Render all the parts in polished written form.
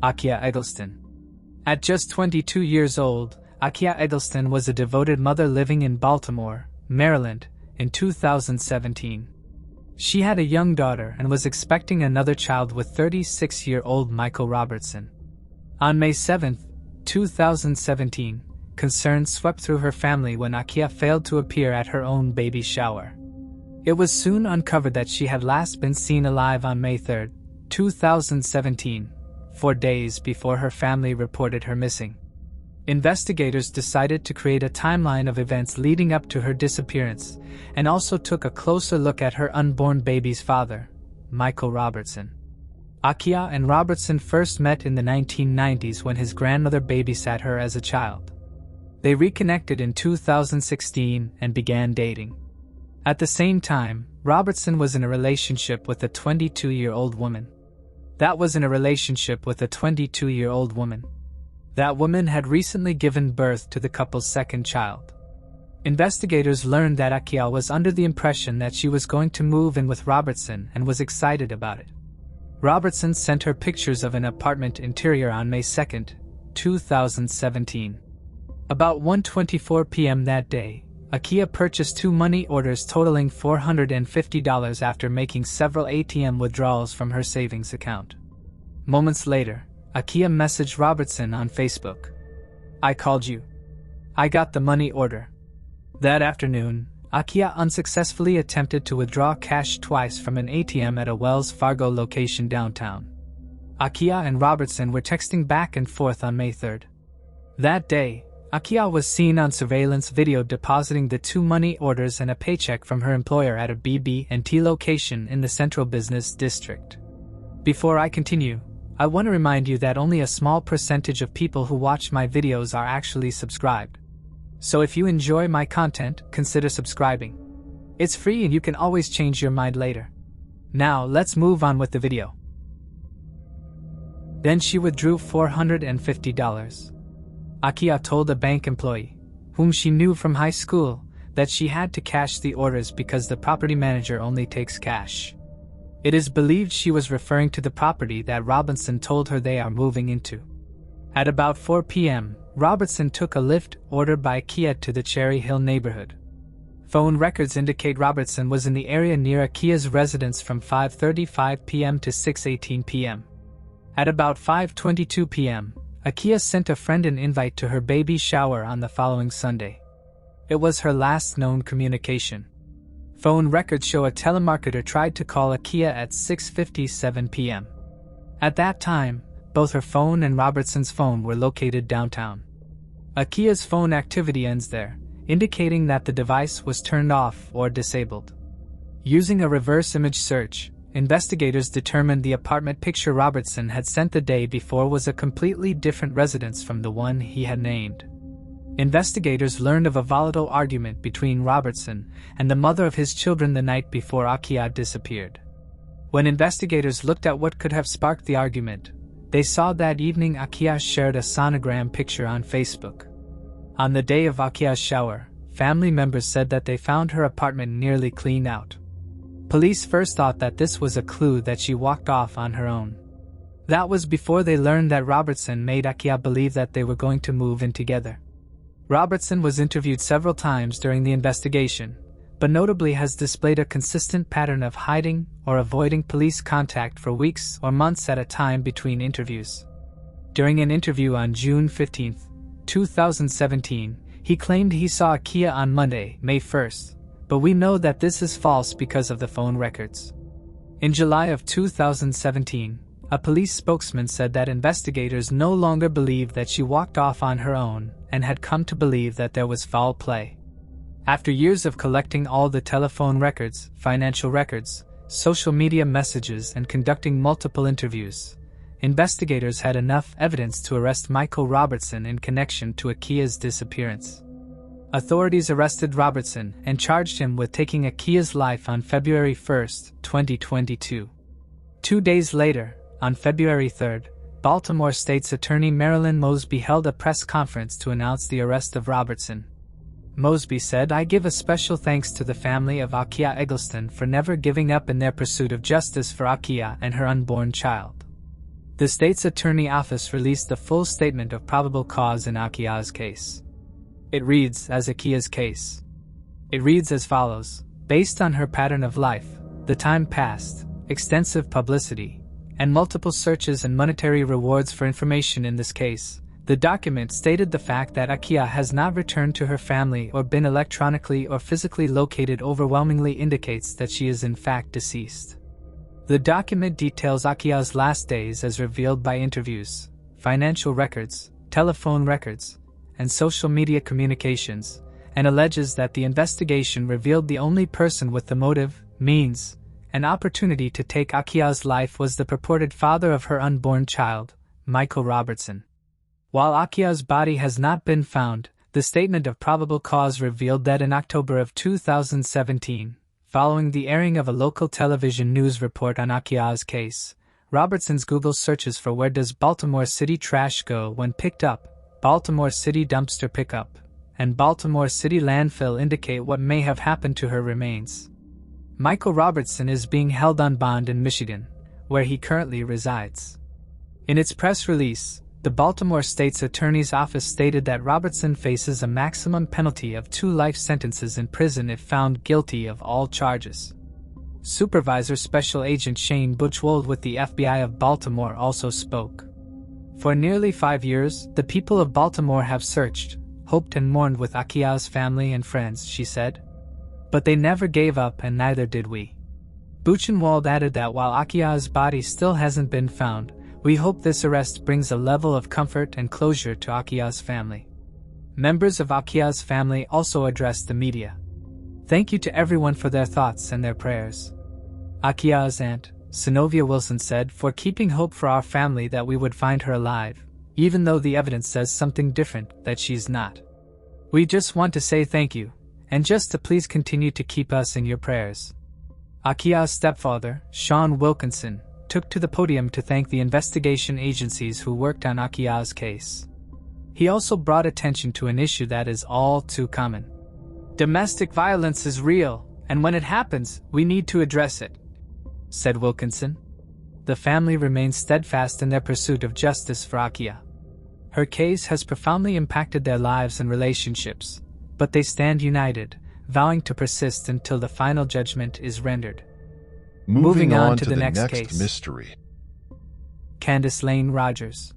Akia Eggleston. At just 22 years old, Akia Eggleston was a devoted mother living in Baltimore, Maryland, in 2017. She had a young daughter and was expecting another child with 36-year-old Michael Robertson. On May 7, 2017, concern swept through her family when Akia failed to appear at her own baby shower. It was soon uncovered that she had last been seen alive on May 3, 2017, 4 days before her family reported her missing. Investigators decided to create a timeline of events leading up to her disappearance, and also took a closer look at her unborn baby's father, Michael Robertson. Akia and Robertson first met in the 1990s when his grandmother babysat her as a child. They reconnected in 2016 and began dating. At the same time, Robertson was in a relationship with a 22-year-old woman. That woman had recently given birth to the couple's second child. Investigators learned that Akia was under the impression that she was going to move in with Robertson and was excited about it. Robertson sent her pictures of an apartment interior on May 2, 2017. About 1:24 p.m. that day, Akia purchased 2 money orders totaling $450 after making several ATM withdrawals from her savings account. Moments later, Akia messaged Robertson on Facebook. "I called you. I got the money order." That afternoon, Akia unsuccessfully attempted to withdraw cash twice from an ATM at a Wells Fargo location downtown. Akia and Robertson were texting back and forth on May 3. That day, Akia was seen on surveillance video depositing the 2 money orders and a paycheck from her employer at a BB&T location in the Central Business District. Before I continue, I want to remind you that only a small percentage of people who watch my videos are actually subscribed. So if you enjoy my content, consider subscribing. It's free and you can always change your mind later. Now let's move on with the video. Then she withdrew $450. Akia told a bank employee, whom she knew from high school, that she had to cash the orders because the property manager only takes cash. It is believed she was referring to the property that Robertson told her they are moving into. At about 4 p.m., Robertson took a Lyft order by Akia to the Cherry Hill neighborhood. Phone records indicate Robertson was in the area near Akia's residence from 5:35 p.m. to 6:18 p.m. At about 5:22 p.m., Akia sent a friend an invite to her baby shower on the following Sunday. It was her last known communication. Phone records show a telemarketer tried to call Akia at 6:57 p.m. At that time, both her phone and Robertson's phone were located downtown. Akia's phone activity ends there, indicating that the device was turned off or disabled. Using a reverse image search, investigators determined the apartment picture Robertson had sent the day before was a completely different residence from the one he had named. Investigators learned of a volatile argument between Robertson and the mother of his children the night before Akia disappeared. When investigators looked at what could have sparked the argument, they saw that evening Akia shared a sonogram picture on Facebook. On the day of Akia's shower, family members said that they found her apartment nearly cleaned out. Police first thought that this was a clue that she walked off on her own. That was before they learned that Robertson made Akia believe that they were going to move in together. Robertson was interviewed several times during the investigation, but notably has displayed a consistent pattern of hiding or avoiding police contact for weeks or months at a time between interviews. During an interview on June 15, 2017, he claimed he saw Akia on Monday, May 1st, but we know that this is false because of the phone records. In July of 2017, a police spokesman said that investigators no longer believed that she walked off on her own and had come to believe that there was foul play. After years of collecting all the telephone records, financial records, social media messages, and conducting multiple interviews, investigators had enough evidence to arrest Michael Robertson in connection to Akia's disappearance. Authorities arrested Robertson and charged him with taking Akia's life on February 1, 2022. 2 days later, on February 3, Baltimore State's Attorney Marilyn Mosby held a press conference to announce the arrest of Robertson. Mosby said, "I give a special thanks to the family of Akia Eggleston for never giving up in their pursuit of justice for Akia and her unborn child. The state's attorney office released the full statement of probable cause in Akia's case. It reads as Akia's case. It reads as follows: based on her pattern of life, the time passed, extensive publicity, and multiple searches and monetary rewards for information in this case, the document stated the fact that Akia has not returned to her family or been electronically or physically located overwhelmingly indicates that she is in fact deceased. The document details Akia's last days as revealed by interviews, financial records, telephone records, and social media communications, and alleges that the investigation revealed the only person with the motive, means, and opportunity to take Akia's life was the purported father of her unborn child, Michael Robertson. While Akia's body has not been found, the statement of probable cause revealed that in October of 2017, following the airing of a local television news report on Akia's case, Robertson's Google searches for "where does Baltimore City trash go when picked up," "Baltimore City dumpster pickup," and "Baltimore City landfill" indicate what may have happened to her remains. Michael Robertson is being held on bond in Michigan, where he currently resides. In its press release, the Baltimore State's Attorney's Office stated that Robertson faces a maximum penalty of 2 life sentences in prison if found guilty of all charges. Supervisor Special Agent Shane Butchwold with the FBI of Baltimore also spoke. For nearly 5 years, the people of Baltimore have searched, hoped and mourned with Akia's family and friends, she said. But they never gave up and neither did we. Buchenwald added that while Akia's body still hasn't been found, we hope this arrest brings a level of comfort and closure to Akia's family. Members of Akia's family also addressed the media. Thank you to everyone for their thoughts and their prayers. Akia's aunt, Synovia Wilson said, for keeping hope for our family that we would find her alive, even though the evidence says something different, that she's not. We just want to say thank you, and just to please continue to keep us in your prayers. Akia's stepfather, Sean Wilkinson, took to the podium to thank the investigation agencies who worked on Akia's case. He also brought attention to an issue that is all too common. Domestic violence is real, and when it happens, we need to address it, said Wilkinson. The family remains steadfast in their pursuit of justice for Akia. Her case has profoundly impacted their lives and relationships, but they stand united, vowing to persist until the final judgment is rendered. Moving on to the next case. Mystery. Candace Lane Rogers.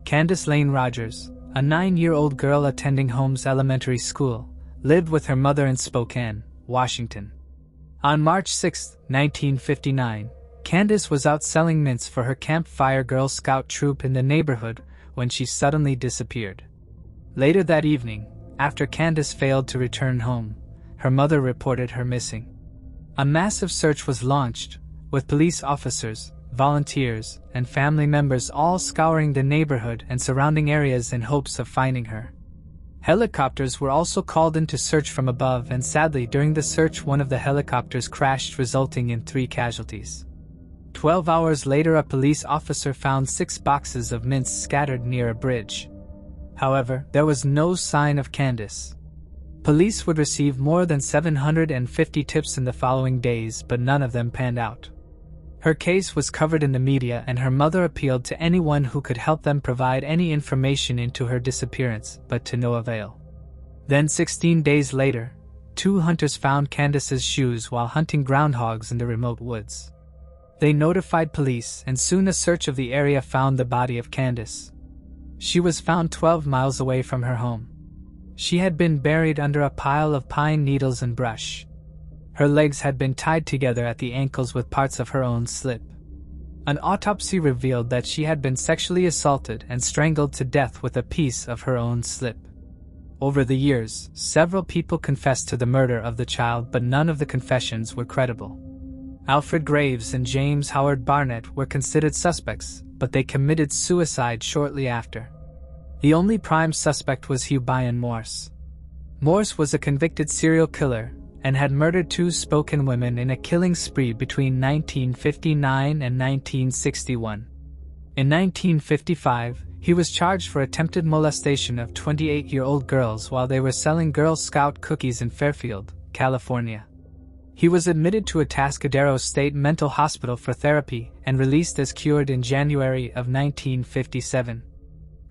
Candace Lane Rogers, a 9-year-old girl attending Holmes Elementary School, lived with her mother in Spokane, Washington. On March 6, 1959, Candace was out selling mints for her Camp Fire Girl Scout troop in the neighborhood when she suddenly disappeared. Later that evening, after Candace failed to return home, her mother reported her missing. A massive search was launched, with police officers, volunteers, and family members all scouring the neighborhood and surrounding areas in hopes of finding her. Helicopters were also called in to search from above, and sadly during the search one of the helicopters crashed, resulting in 3 casualties. 12 hours later a police officer found 6 boxes of mints scattered near a bridge. However, there was no sign of Candace. Police would receive more than 750 tips in the following days, but none of them panned out. Her case was covered in the media, and her mother appealed to anyone who could help them provide any information into her disappearance, but to no avail. Then 16 days later, 2 hunters found Candace's shoes while hunting groundhogs in the remote woods. They notified police, and soon a search of the area found the body of Candace. She was found 12 miles away from her home. She had been buried under a pile of pine needles and brush. Her legs had been tied together at the ankles with parts of her own slip. An autopsy revealed that she had been sexually assaulted and strangled to death with a piece of her own slip. Over the years, several people confessed to the murder of the child, but none of the confessions were credible. Alfred Graves and James Howard Barnett were considered suspects, but they committed suicide shortly after. The only prime suspect was Hugh Byron Morse. Morse was a convicted serial killer and had murdered 2 Spokane women in a killing spree between 1959 and 1961. In 1955, he was charged for attempted molestation of 28-year-old girls while they were selling Girl Scout cookies in Fairfield, California. He was admitted to Atascadero State Mental Hospital for therapy and released as cured in January of 1957.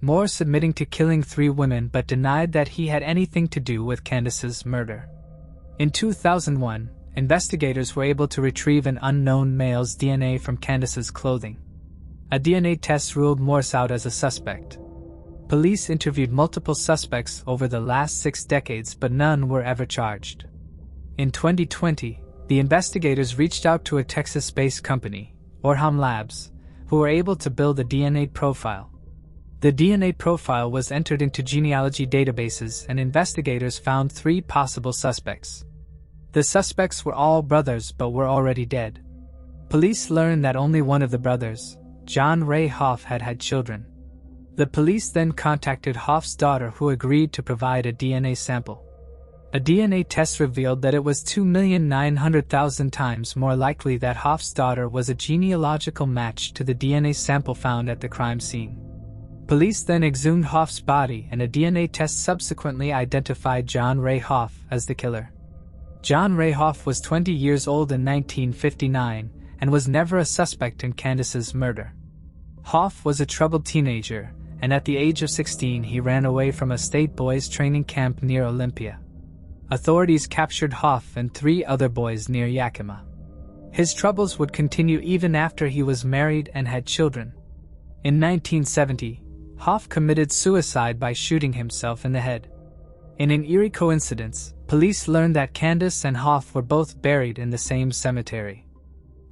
Moore submitting to killing 3 women but denied that he had anything to do with Candace's murder. In 2001, investigators were able to retrieve an unknown male's DNA from Candace's clothing. A DNA test ruled Morse out as a suspect. Police interviewed multiple suspects over the last 6 decades, but none were ever charged. In 2020, the investigators reached out to a Texas-based company, Orham Labs, who were able to build a DNA profile. The DNA profile was entered into genealogy databases, and investigators found 3 possible suspects. The suspects were all brothers but were already dead. Police learned that only one of the brothers, John Ray Hoff, had had children. The police then contacted Hoff's daughter, who agreed to provide a DNA sample. A DNA test revealed that it was 2,900,000 times more likely that Hoff's daughter was a genealogical match to the DNA sample found at the crime scene. Police then exhumed Hoff's body, and a DNA test subsequently identified John Ray Hoff as the killer. John Ray Hoff was 20 years old in 1959 and was never a suspect in Candace's murder. Hoff was a troubled teenager, and at the age of 16 he ran away from a state boys training camp near Olympia. Authorities captured Hoff and 3 other boys near Yakima. His troubles would continue even after he was married and had children. In 1970, Hoff committed suicide by shooting himself in the head. In an eerie coincidence, police learned that Candace and Hoff were both buried in the same cemetery.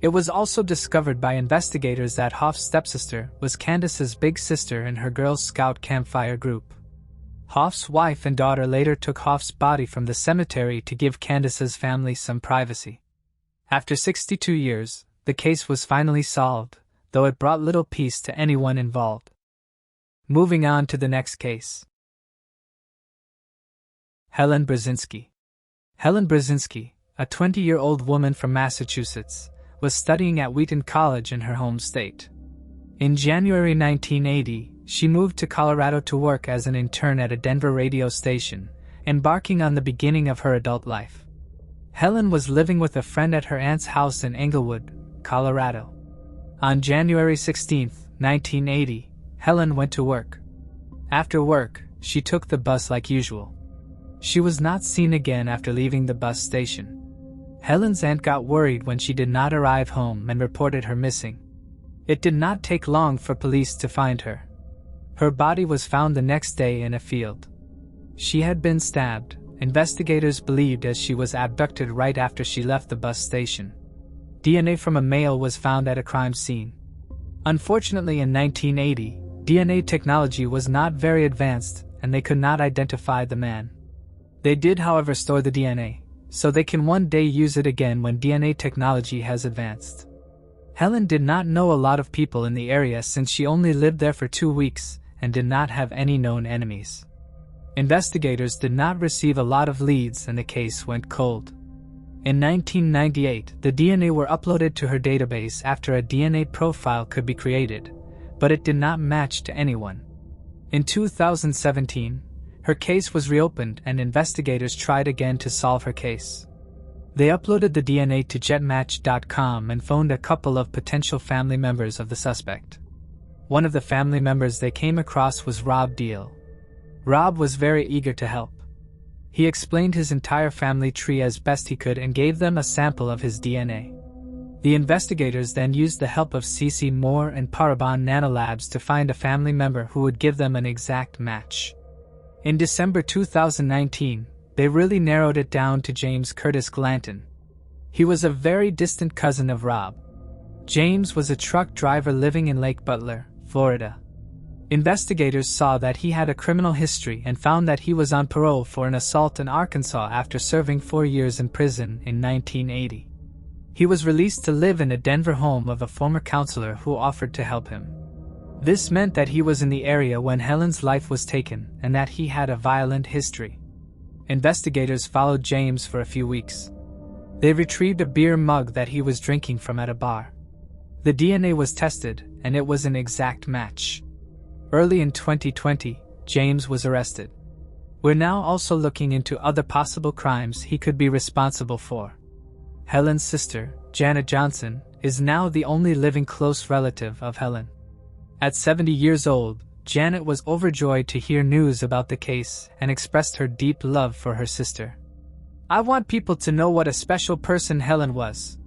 It was also discovered by investigators that Hoff's stepsister was Candace's big sister in her Girl Scout campfire group. Hoff's wife and daughter later took Hoff's body from the cemetery to give Candace's family some privacy. After 62 years, the case was finally solved, though it brought little peace to anyone involved. Moving on to the next case. Helen Brzezinski. Helen Brzezinski, a 20-year-old woman from Massachusetts, was studying at Wheaton College in her home state. In January 1980, she moved to Colorado to work as an intern at a Denver radio station, embarking on the beginning of her adult life. Helen was living with a friend at her aunt's house in Englewood, Colorado. On January 16, 1980, Helen went to work. After work, she took the bus like usual. She was not seen again after leaving the bus station. Helen's aunt got worried when she did not arrive home and reported her missing. It did not take long for police to find her. Her body was found the next day in a field. She had been stabbed, investigators believed, as she was abducted right after she left the bus station. DNA from a male was found at a crime scene. Unfortunately, in 1980, DNA technology was not very advanced, and they could not identify the man. They did, however, store the DNA, so they can one day use it again when DNA technology has advanced. Helen did not know a lot of people in the area since she only lived there for 2 weeks and did not have any known enemies. Investigators did not receive a lot of leads and the case went cold. In 1998, the DNA were uploaded to her database after a DNA profile could be created, but it did not match to anyone. In 2017, her case was reopened and investigators tried again to solve her case. They uploaded the DNA to jetmatch.com and phoned a couple of potential family members of the suspect. One of the family members they came across was Rob Deal. Rob was very eager to help. He explained his entire family tree as best he could and gave them a sample of his DNA. The investigators then used the help of C.C. Moore and Parabon Nanolabs to find a family member who would give them an exact match. In December 2019, they really narrowed it down to James Curtis Glanton. He was a very distant cousin of Rob. James was a truck driver living in Lake Butler, Florida. Investigators saw that he had a criminal history and found that he was on parole for an assault in Arkansas after serving 4 years in prison in 1980. He was released to live in a Denver home of a former counselor who offered to help him. This meant that he was in the area when Helen's life was taken and that he had a violent history. Investigators followed James for a few weeks. They retrieved a beer mug that he was drinking from at a bar. The DNA was tested, and it was an exact match. Early in 2020, James was arrested. We're now also looking into other possible crimes he could be responsible for. Helen's sister, Janet Johnson, is now the only living close relative of Helen. At 70 years old, Janet was overjoyed to hear news about the case and expressed her deep love for her sister. "I want people to know what a special person Helen was.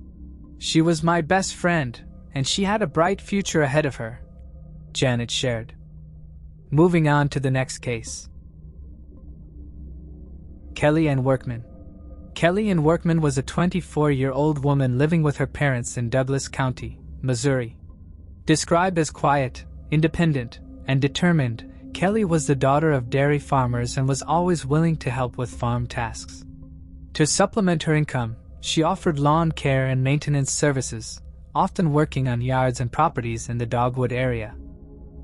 She was my best friend, and she had a bright future ahead of her," Janet shared. Moving on to the next case. Kelly and Workman. Kelly and Workman was a 24-year-old woman living with her parents in Douglas County, Missouri. Described as quiet, independent, and determined, Kelly was the daughter of dairy farmers and was always willing to help with farm tasks. To supplement her income, she offered lawn care and maintenance services, often working on yards and properties in the Dogwood area.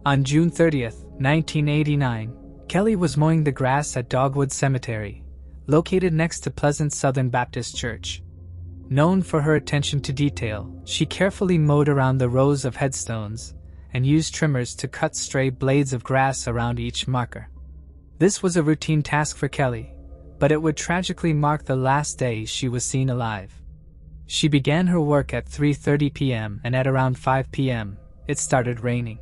On June 30, 1989, Kelly was mowing the grass at Dogwood Cemetery, located next to Pleasant Southern Baptist Church. Known for her attention to detail, she carefully mowed around the rows of headstones and used trimmers to cut stray blades of grass around each marker. This was a routine task for Kelly, but it would tragically mark the last day she was seen alive. She began her work at 3:30 p.m. and at around 5 p.m., it started raining.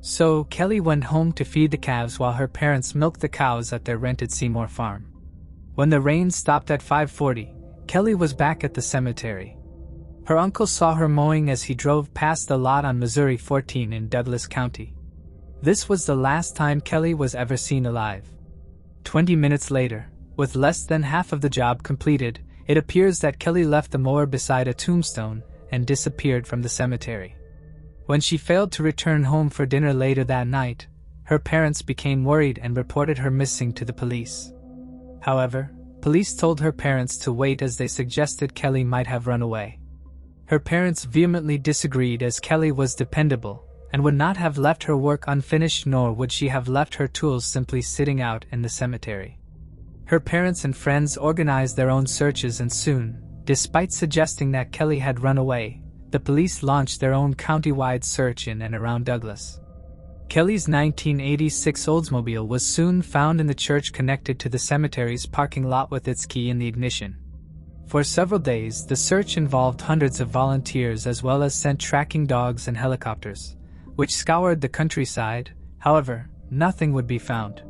So Kelly went home to feed the calves while her parents milked the cows at their rented Seymour farm. When the rain stopped at 5:40, Kelly was back at the cemetery. Her uncle saw her mowing as he drove past the lot on Missouri 14 in Douglas County. This was the last time Kelly was ever seen alive. 20 minutes later, with less than half of the job completed, it appears that Kelly left the mower beside a tombstone and disappeared from the cemetery. When she failed to return home for dinner later that night, her parents became worried and reported her missing to the police. However, police told her parents to wait as they suggested Kelly might have run away. Her parents vehemently disagreed as Kelly was dependable and would not have left her work unfinished, nor would she have left her tools simply sitting out in the cemetery. Her parents and friends organized their own searches, and soon, despite suggesting that Kelly had run away, the police launched their own county-wide search in and around Douglas. Kelly's 1986 Oldsmobile was soon found in the church connected to the cemetery's parking lot with its key in the ignition. For several days, the search involved hundreds of volunteers as well as sent tracking dogs and helicopters, which scoured the countryside. However, nothing would be found.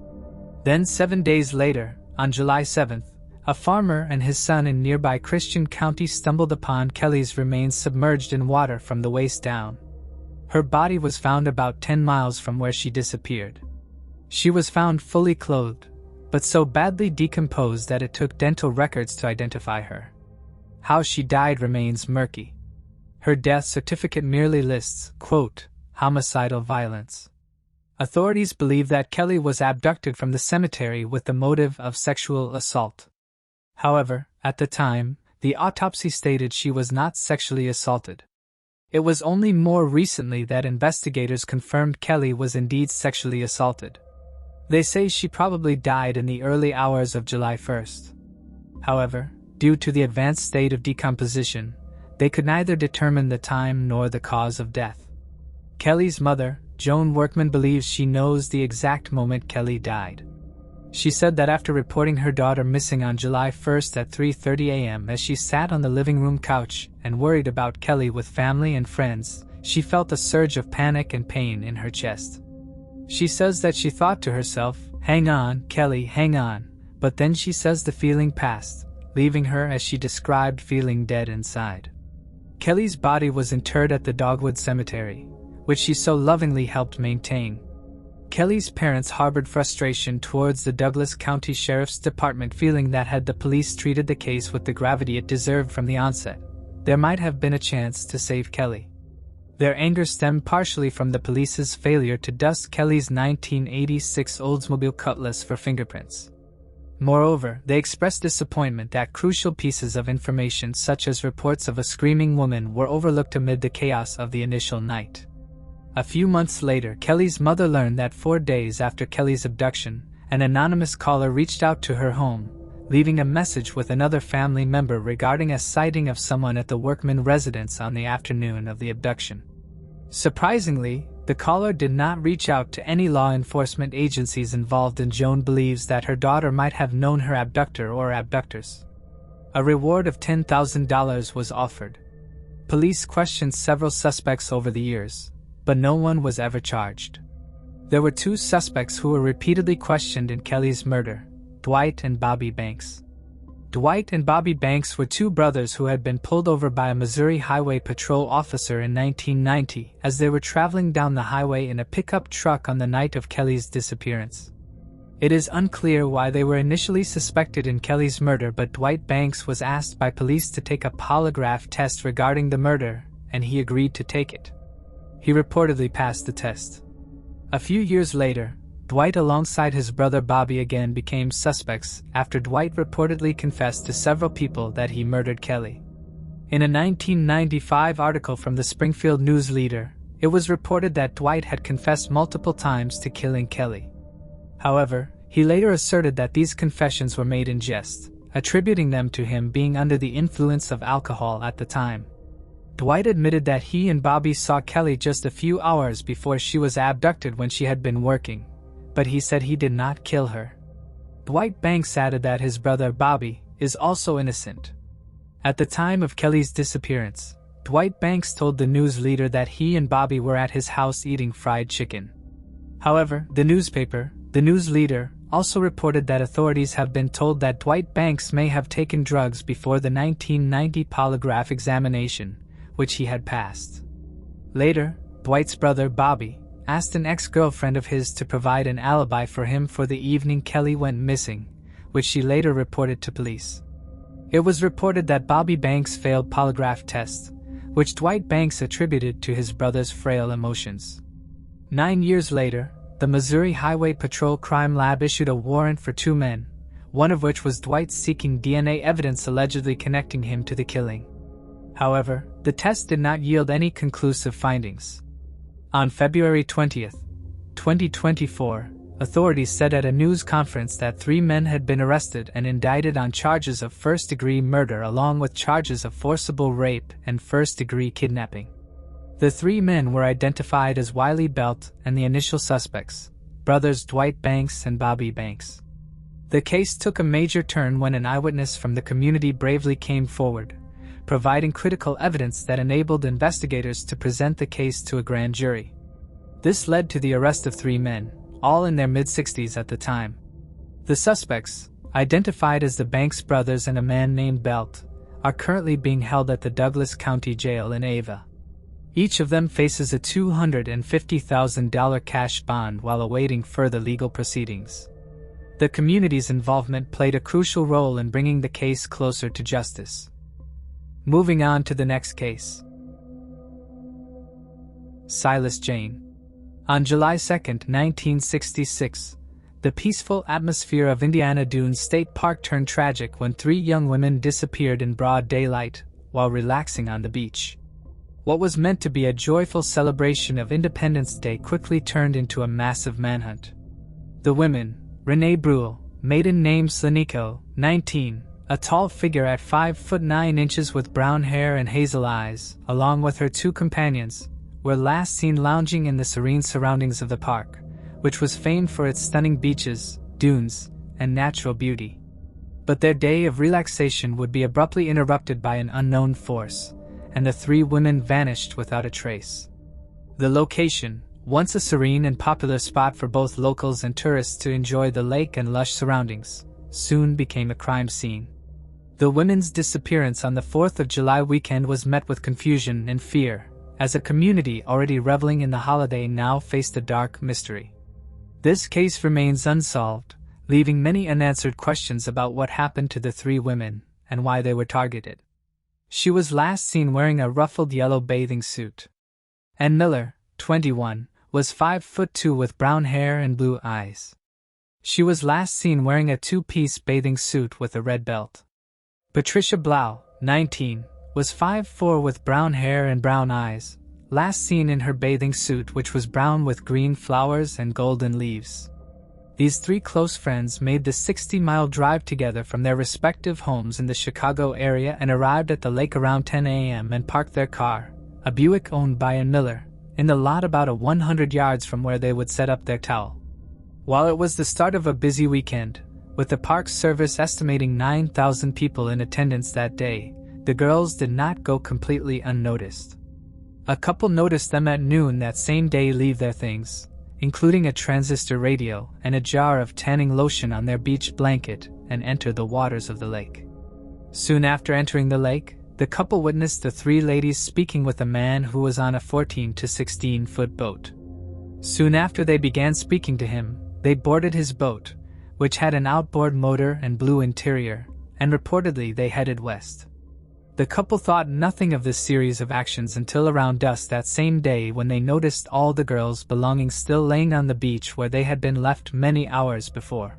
Then 7 days later, on July 7th, a farmer and his son in nearby Christian County stumbled upon Kelly's remains submerged in water from the waist down. Her body was found about 10 miles from where she disappeared. She was found fully clothed, but so badly decomposed that it took dental records to identify her. How she died remains murky. Her death certificate merely lists, quote, homicidal violence. Authorities believe that Kelly was abducted from the cemetery with the motive of sexual assault. However, at the time, the autopsy stated she was not sexually assaulted. It was only more recently that investigators confirmed Kelly was indeed sexually assaulted. They say she probably died in the early hours of July 1st. However, due to the advanced state of decomposition, they could neither determine the time nor the cause of death. Kelly's mother, Joan Workman, believes she knows the exact moment Kelly died. She said that after reporting her daughter missing on July 1st at 3:30 a.m. as she sat on the living room couch and worried about Kelly with family and friends, she felt a surge of panic and pain in her chest. She says that she thought to herself, "Hang on, Kelly, hang on," but then she says the feeling passed, leaving her, as she described, feeling dead inside. Kelly's body was interred at the Dogwood Cemetery, which she so lovingly helped maintain. Kelly's parents harbored frustration towards the Douglas County Sheriff's Department, feeling that had the police treated the case with the gravity it deserved from the onset, there might have been a chance to save Kelly. Their anger stemmed partially from the police's failure to dust Kelly's 1986 Oldsmobile Cutlass for fingerprints. Moreover, they expressed disappointment that crucial pieces of information such as reports of a screaming woman were overlooked amid the chaos of the initial night. A few months later, Kelly's mother learned that 4 days after Kelly's abduction, an anonymous caller reached out to her home, leaving a message with another family member regarding a sighting of someone at the Workman residence on the afternoon of the abduction. Surprisingly, the caller did not reach out to any law enforcement agencies involved, and Joan believes that her daughter might have known her abductor or abductors. A reward of $10,000 was offered. Police questioned several suspects over the years, but no one was ever charged. There were two suspects who were repeatedly questioned in Kelly's murder: Dwight and Bobby Banks. Dwight and Bobby Banks were two brothers who had been pulled over by a Missouri Highway Patrol officer in 1990 as they were traveling down the highway in a pickup truck on the night of Kelly's disappearance. It is unclear why they were initially suspected in Kelly's murder, but Dwight Banks was asked by police to take a polygraph test regarding the murder, and he agreed to take it. He reportedly passed the test. A few years later, Dwight alongside his brother Bobby again became suspects after Dwight reportedly confessed to several people that he murdered Kelly. In a 1995 article from the Springfield News Leader, it was reported that Dwight had confessed multiple times to killing Kelly. However, he later asserted that these confessions were made in jest, attributing them to him being under the influence of alcohol at the time. Dwight admitted that he and Bobby saw Kelly just a few hours before she was abducted when she had been working, but he said he did not kill her. Dwight Banks added that his brother Bobby is also innocent. At the time of Kelly's disappearance, Dwight Banks told the news leader that he and Bobby were at his house eating fried chicken. However, the newspaper, the News Leader, also reported that authorities have been told that Dwight Banks may have taken drugs before the 1990 polygraph examination, which he had passed. Later, Dwight's brother Bobby asked an ex-girlfriend of his to provide an alibi for him for the evening Kelly went missing, which she later reported to police. It was reported that Bobby Banks failed polygraph tests, which Dwight Banks attributed to his brother's frail emotions. 9 years later, the Missouri Highway Patrol Crime Lab issued a warrant for two men, one of which was Dwight seeking DNA evidence allegedly connecting him to the killing. However, the test did not yield any conclusive findings. On February 20, 2024, authorities said at a news conference that 3 men had been arrested and indicted on charges of first-degree murder along with charges of forcible rape and first-degree kidnapping. The 3 men were identified as Wiley Belt and the initial suspects, brothers Dwight Banks and Bobby Banks. The case took a major turn when an eyewitness from the community bravely came forward, providing critical evidence that enabled investigators to present the case to a grand jury. This led to the arrest of 3 men, all in their mid-60s at the time. The suspects, identified as the Banks brothers and a man named Belt, are currently being held at the Douglas County Jail in Ava. Each of them faces a $250,000 cash bond while awaiting further legal proceedings. The community's involvement played a crucial role in bringing the case closer to justice. Moving on to the next case. Silas Jane. On July 2, 1966, the peaceful atmosphere of Indiana Dunes State Park turned tragic when 3 young women disappeared in broad daylight while relaxing on the beach. What was meant to be a joyful celebration of Independence Day quickly turned into a massive manhunt. The women, Renee Bruhl, maiden name Slanico, 19, a tall figure at 5 foot 9 inches with brown hair and hazel eyes, along with her 2 companions, were last seen lounging in the serene surroundings of the park, which was famed for its stunning beaches, dunes, and natural beauty. But their day of relaxation would be abruptly interrupted by an unknown force, and the 3 women vanished without a trace. The location, once a serene and popular spot for both locals and tourists to enjoy the lake and lush surroundings, soon became a crime scene. The women's disappearance on the 4th of July weekend was met with confusion and fear, as a community already reveling in the holiday now faced a dark mystery. This case remains unsolved, leaving many unanswered questions about what happened to the 3 women and why they were targeted. She was last seen wearing a ruffled yellow bathing suit. Ann Miller, 21, was 5'2" with brown hair and blue eyes. She was last seen wearing a 2-piece bathing suit with a red belt. Patricia Blau, 19, was 5'4" with brown hair and brown eyes, last seen in her bathing suit which was brown with green flowers and golden leaves. These 3 close friends made the 60-mile drive together from their respective homes in the Chicago area and arrived at the lake around 10 a.m. and parked their car, a Buick owned by Ann Miller, in the lot about 100 yards from where they would set up their towel. While it was the start of a busy weekend, With the park service estimating 9,000 people in attendance that day, the girls did not go completely unnoticed. A couple noticed them at noon that same day leave their things, including a transistor radio and a jar of tanning lotion on their beach blanket, and enter the waters of the lake. Soon after entering the lake, the couple witnessed the three ladies speaking with a man who was on a 14 to 16-foot boat. Soon after they began speaking to him, they boarded his boat, which had an outboard motor and blue interior, and reportedly they headed west. The couple thought nothing of this series of actions until around dusk that same day, when they noticed all the girls' belongings still laying on the beach where they had been left many hours before.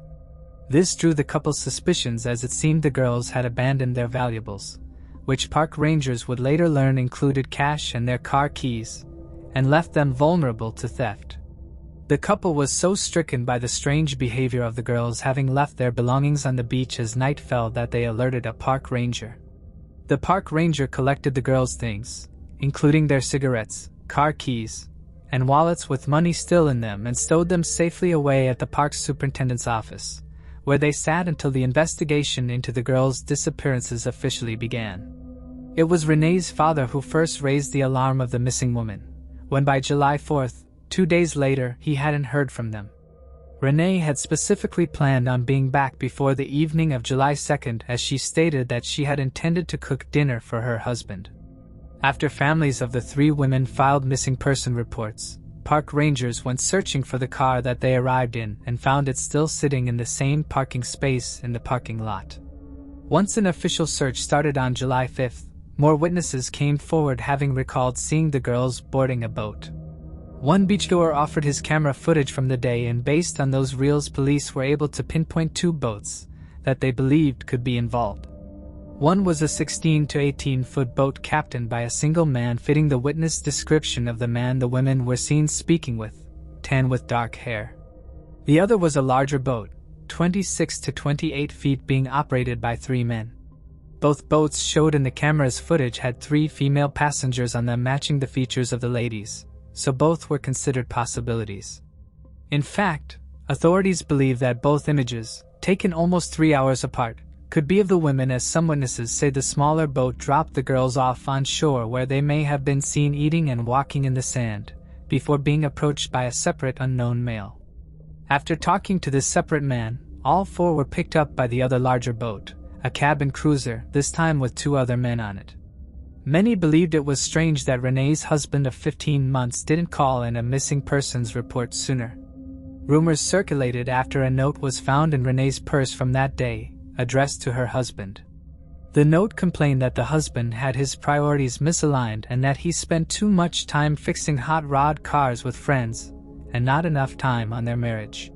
This drew the couple's suspicions, as it seemed the girls had abandoned their valuables, which park rangers would later learn included cash and their car keys, and left them vulnerable to theft. The couple was so stricken by the strange behavior of the girls having left their belongings on the beach as night fell that they alerted a park ranger. The park ranger collected the girls' things, including their cigarettes, car keys, and wallets with money still in them, and stowed them safely away at the park superintendent's office, where they sat until the investigation into the girls' disappearances officially began. It was Renee's father who first raised the alarm of the missing woman, when by July 4th, 2 days later, he hadn't heard from them. Renee had specifically planned on being back before the evening of July 2nd, as she stated that she had intended to cook dinner for her husband. After families of the three women filed missing person reports, park rangers went searching for the car that they arrived in and found it still sitting in the same parking space in the parking lot. Once an official search started on July 5th, more witnesses came forward having recalled seeing the girls boarding a boat. One beachgoer offered his camera footage from the day, and based on those reels, police were able to pinpoint 2 boats that they believed could be involved. One was a 16 to 18-foot boat captained by a single man fitting the witness description of the man the women were seen speaking with, tan with dark hair. The other was a larger boat, 26 to 28 feet, being operated by 3 men. Both boats showed in the camera's footage had 3 female passengers on them, matching the features of the ladies, so both were considered possibilities. In fact, authorities believe that both images, taken almost 3 hours apart, could be of the women, as some witnesses say the smaller boat dropped the girls off on shore where they may have been seen eating and walking in the sand, before being approached by a separate unknown male. After talking to this separate man, all 4 were picked up by the other larger boat, a cabin cruiser, this time with 2 other men on it. Many believed it was strange that Renee's husband of 15 months didn't call in a missing persons report sooner. Rumors circulated after a note was found in Renee's purse from that day, addressed to her husband. The note complained that the husband had his priorities misaligned and that he spent too much time fixing hot rod cars with friends, and not enough time on their marriage.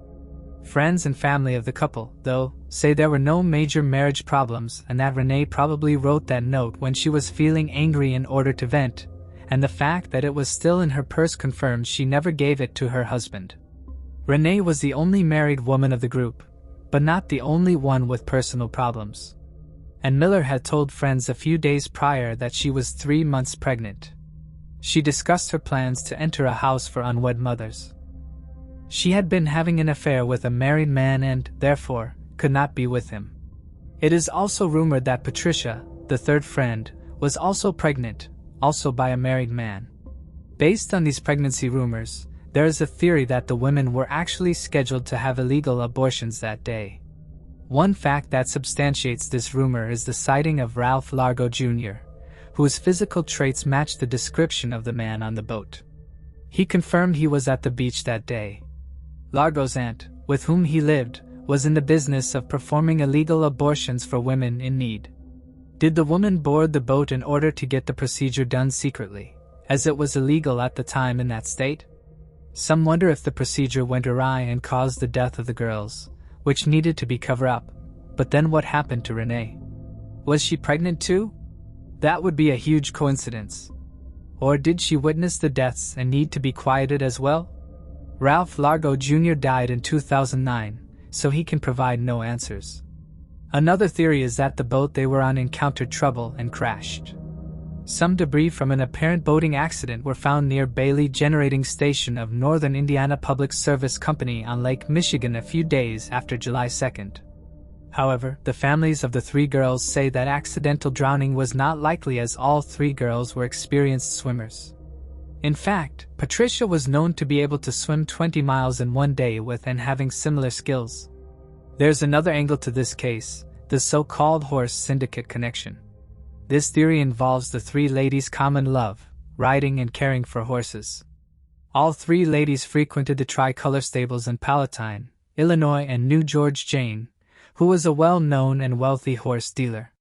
Friends and family of the couple, though, say there were no major marriage problems, and that Renee probably wrote that note when she was feeling angry in order to vent, and the fact that it was still in her purse confirms she never gave it to her husband. Renee was the only married woman of the group, but not the only one with personal problems. And Miller had told friends a few days prior that she was 3 months pregnant. She discussed her plans to enter a house for unwed mothers. She had been having an affair with a married man and, therefore, could not be with him. It is also rumored that Patricia, the third friend, was also pregnant, also by a married man. Based on these pregnancy rumors, there is a theory that the women were actually scheduled to have illegal abortions that day. One fact that substantiates this rumor is the sighting of Ralph Largo Jr., whose physical traits matched the description of the man on the boat. He confirmed he was at the beach that day. Largo's aunt, with whom he lived, was in the business of performing illegal abortions for women in need. Did the woman board the boat in order to get the procedure done secretly, as it was illegal at the time in that state? Some wonder if the procedure went awry and caused the death of the girls, which needed to be covered up. But then what happened to Renee? Was she pregnant too? That would be a huge coincidence. Or did she witness the deaths and need to be quieted as well? Ralph Largo Jr. died in 2009, so he can provide no answers. Another theory is that the boat they were on encountered trouble and crashed. Some debris from an apparent boating accident were found near Bailey Generating Station of Northern Indiana Public Service Company on Lake Michigan a few days after July 2nd. However, the families of the 3 girls say that accidental drowning was not likely, as all 3 girls were experienced swimmers. In fact, Patricia was known to be able to swim 20 miles in one day with and having similar skills. There's another angle to this case, the so-called horse syndicate connection. This theory involves the 3 ladies' common love, riding and caring for horses. All 3 ladies frequented the Tricolor stables in Palatine, Illinois, and knew George Jane, who was a well-known and wealthy horse dealer.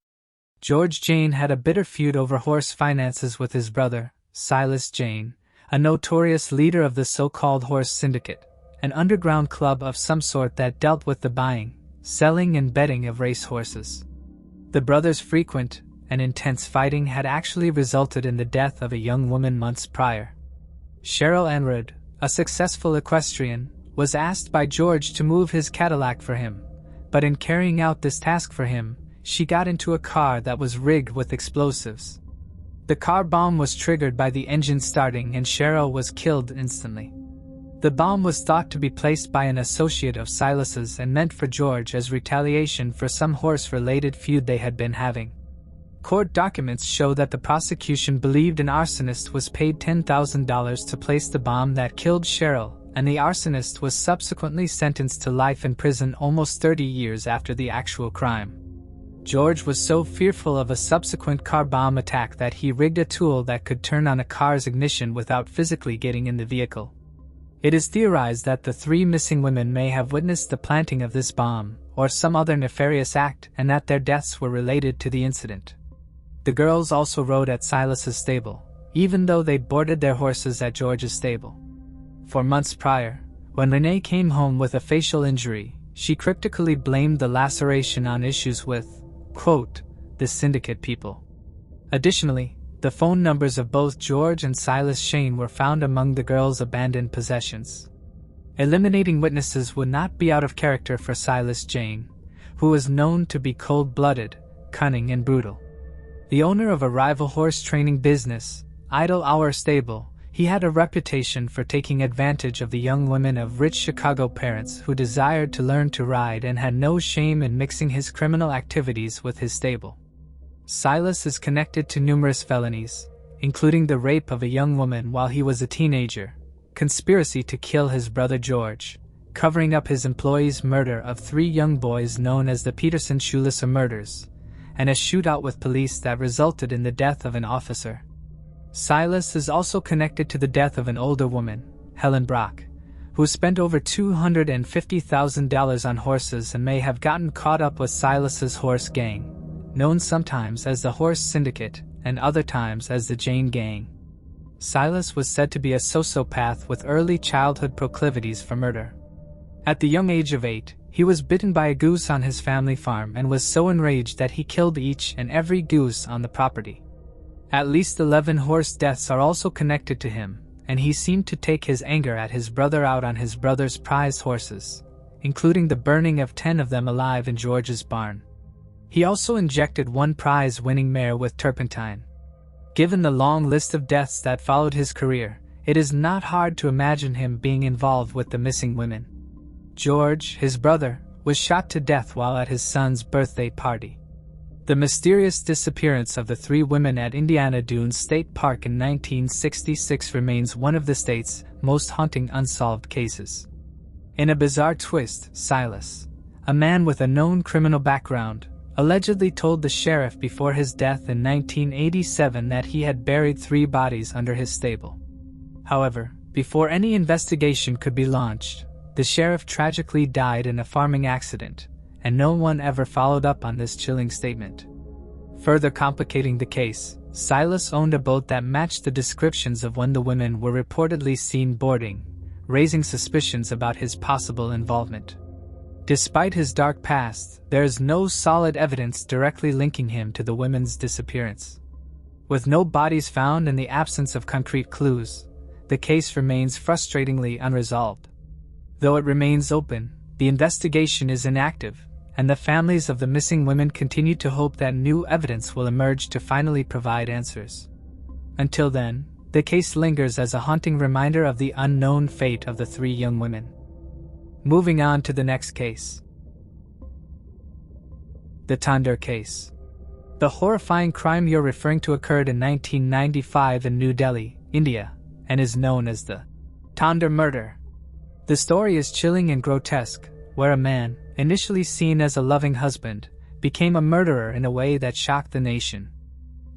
George Jane had a bitter feud over horse finances with his brother, Silas Jane, a notorious leader of the so-called horse syndicate, an underground club of some sort that dealt with the buying, selling, and betting of race horses. The brothers' frequent and intense fighting had actually resulted in the death of a young woman months prior. Cheryl Enrod, a successful equestrian, was asked by George to move his Cadillac for him, but in carrying out this task for him, she got into a car that was rigged with explosives. The car bomb was triggered by the engine starting, and Cheryl was killed instantly. The bomb was thought to be placed by an associate of Silas's and meant for George as retaliation for some horse-related feud they had been having. Court documents show that the prosecution believed an arsonist was paid $10,000 to place the bomb that killed Cheryl, and the arsonist was subsequently sentenced to life in prison almost 30 years after the actual crime. George was so fearful of a subsequent car bomb attack that he rigged a tool that could turn on a car's ignition without physically getting in the vehicle. It is theorized that the 3 missing women may have witnessed the planting of this bomb, or some other nefarious act, and that their deaths were related to the incident. The girls also rode at Silas's stable, even though they boarded their horses at George's stable. For months prior, when Renee came home with a facial injury, she cryptically blamed the laceration on issues with, quote, the syndicate people. Additionally, the phone numbers of both George and Silas Shane were found among the girls' abandoned possessions. Eliminating witnesses would not be out of character for Silas Jane, who was known to be cold-blooded, cunning, and brutal. The owner of a rival horse training business, Idle Hour Stable, he had a reputation for taking advantage of the young women of rich Chicago parents who desired to learn to ride and had no shame in mixing his criminal activities with his stable. Silas is connected to numerous felonies, including the rape of a young woman while he was a teenager, conspiracy to kill his brother George, covering up his employee's murder of 3 young boys known as the Peterson-Schulisser murders, and a shootout with police that resulted in the death of an officer. Silas is also connected to the death of an older woman, Helen Brock, who spent over $250,000 on horses and may have gotten caught up with Silas's horse gang, known sometimes as the Horse Syndicate and other times as the Jane Gang. Silas was said to be a sociopath with early childhood proclivities for murder. At the young age of 8, he was bitten by a goose on his family farm and was so enraged that he killed each and every goose on the property. At least 11 horse deaths are also connected to him, and he seemed to take his anger at his brother out on his brother's prize horses, including the burning of 10 of them alive in George's barn. He also injected 1 prize-winning mare with turpentine. Given the long list of deaths that followed his career, it is not hard to imagine him being involved with the missing women. George, his brother, was shot to death while at his son's birthday party. The mysterious disappearance of the 3 women at Indiana Dunes State Park in 1966 remains one of the state's most haunting unsolved cases. In a bizarre twist, Silas, a man with a known criminal background, allegedly told the sheriff before his death in 1987 that he had buried 3 bodies under his stable. However, before any investigation could be launched, the sheriff tragically died in a farming accident, and no one ever followed up on this chilling statement. Further complicating the case, Silas owned a boat that matched the descriptions of when the women were reportedly seen boarding, raising suspicions about his possible involvement. Despite his dark past, there is no solid evidence directly linking him to the women's disappearance. With no bodies found and the absence of concrete clues, the case remains frustratingly unresolved. Though it remains open, the investigation is inactive, and the families of the missing women continue to hope that new evidence will emerge to finally provide answers. Until then, the case lingers as a haunting reminder of the unknown fate of the 3 young women. Moving on to the next case. The Tandoor Case. The horrifying crime you're referring to occurred in 1995 in New Delhi, India, and is known as the Tandoor murder. The story is chilling and grotesque, where a man, initially seen as a loving husband, became a murderer in a way that shocked the nation.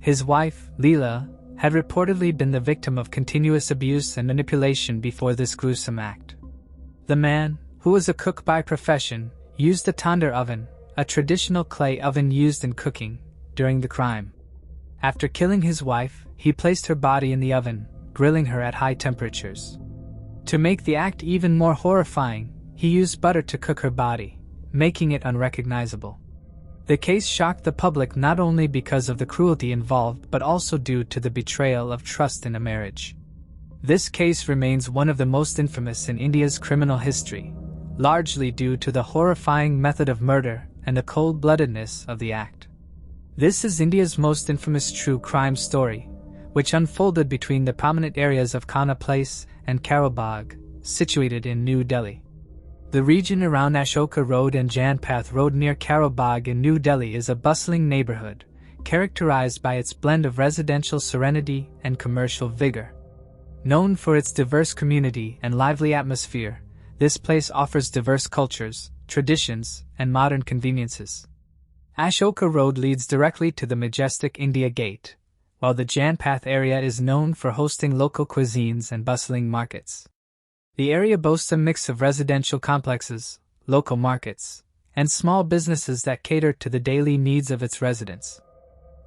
His wife, Leela, had reportedly been the victim of continuous abuse and manipulation before this gruesome act. The man, who was a cook by profession, used the tandoor oven, a traditional clay oven used in cooking, during the crime. After killing his wife, he placed her body in the oven, grilling her at high temperatures. To make the act even more horrifying, he used butter to cook her body, making it unrecognizable. The case shocked the public not only because of the cruelty involved but also due to the betrayal of trust in a marriage. This case remains one of the most infamous in India's criminal history, largely due to the horrifying method of murder and the cold-bloodedness of the act. This is India's most infamous true crime story, which unfolded between the prominent areas of Connaught Place and Karol Bagh, situated in New Delhi. The region around Ashoka Road and Janpath Road near Karol Bagh in New Delhi is a bustling neighborhood, characterized by its blend of residential serenity and commercial vigor. Known for its diverse community and lively atmosphere, this place offers diverse cultures, traditions, and modern conveniences. Ashoka Road leads directly to the majestic India Gate, while the Janpath area is known for hosting local cuisines and bustling markets. The area boasts a mix of residential complexes, local markets, and small businesses that cater to the daily needs of its residents.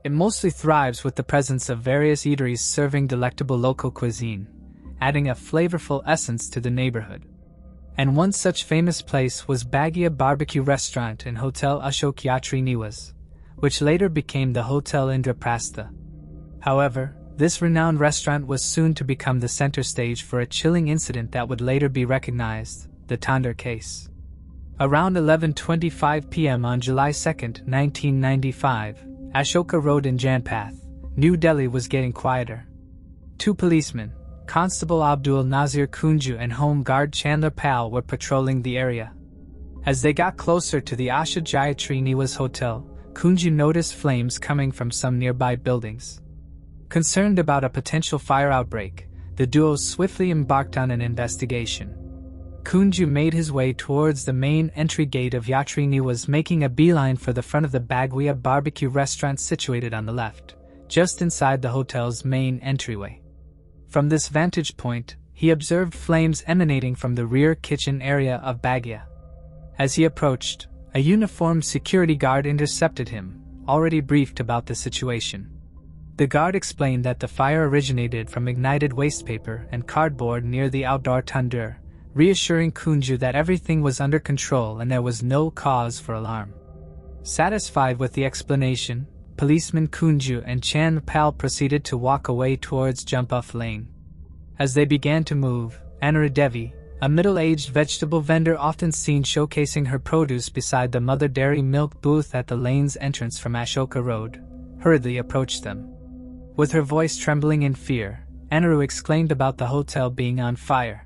It mostly thrives with the presence of various eateries serving delectable local cuisine, adding a flavorful essence to the neighborhood. And one such famous place was Baghia Barbecue Restaurant and Hotel Ashok Yatri Niwas, which later became the Hotel Indraprastha. However, this renowned restaurant was soon to become the center stage for a chilling incident that would later be recognized, the Tandoor Case. Around 11:25 p.m. on July 2, 1995, Ashoka Road in Janpath, New Delhi was getting quieter. Two policemen, Constable Abdul Nazir Kunju and Home Guard Chandler Pal, were patrolling the area. As they got closer to the Asha Jayatri Niwas Hotel, Kunju noticed flames coming from some nearby buildings. Concerned about a potential fire outbreak, the duo swiftly embarked on an investigation. Kunju made his way towards the main entry gate of Yatri Niwas, making a beeline for the front of the Baghia Barbecue Restaurant situated on the left, just inside the hotel's main entryway. From this vantage point, he observed flames emanating from the rear kitchen area of Baghia. As he approached, a uniformed security guard intercepted him, already briefed about the situation. The guard explained that the fire originated from ignited wastepaper and cardboard near the outdoor tandoor, reassuring Kunju that everything was under control and there was no cause for alarm. Satisfied with the explanation, policeman Kunju and Chan Pal proceeded to walk away towards Jump-Off Lane. As they began to move, Anura Devi, a middle-aged vegetable vendor often seen showcasing her produce beside the Mother Dairy milk booth at the lane's entrance from Ashoka Road, hurriedly approached them. With her voice trembling in fear, Anuru exclaimed about the hotel being on fire.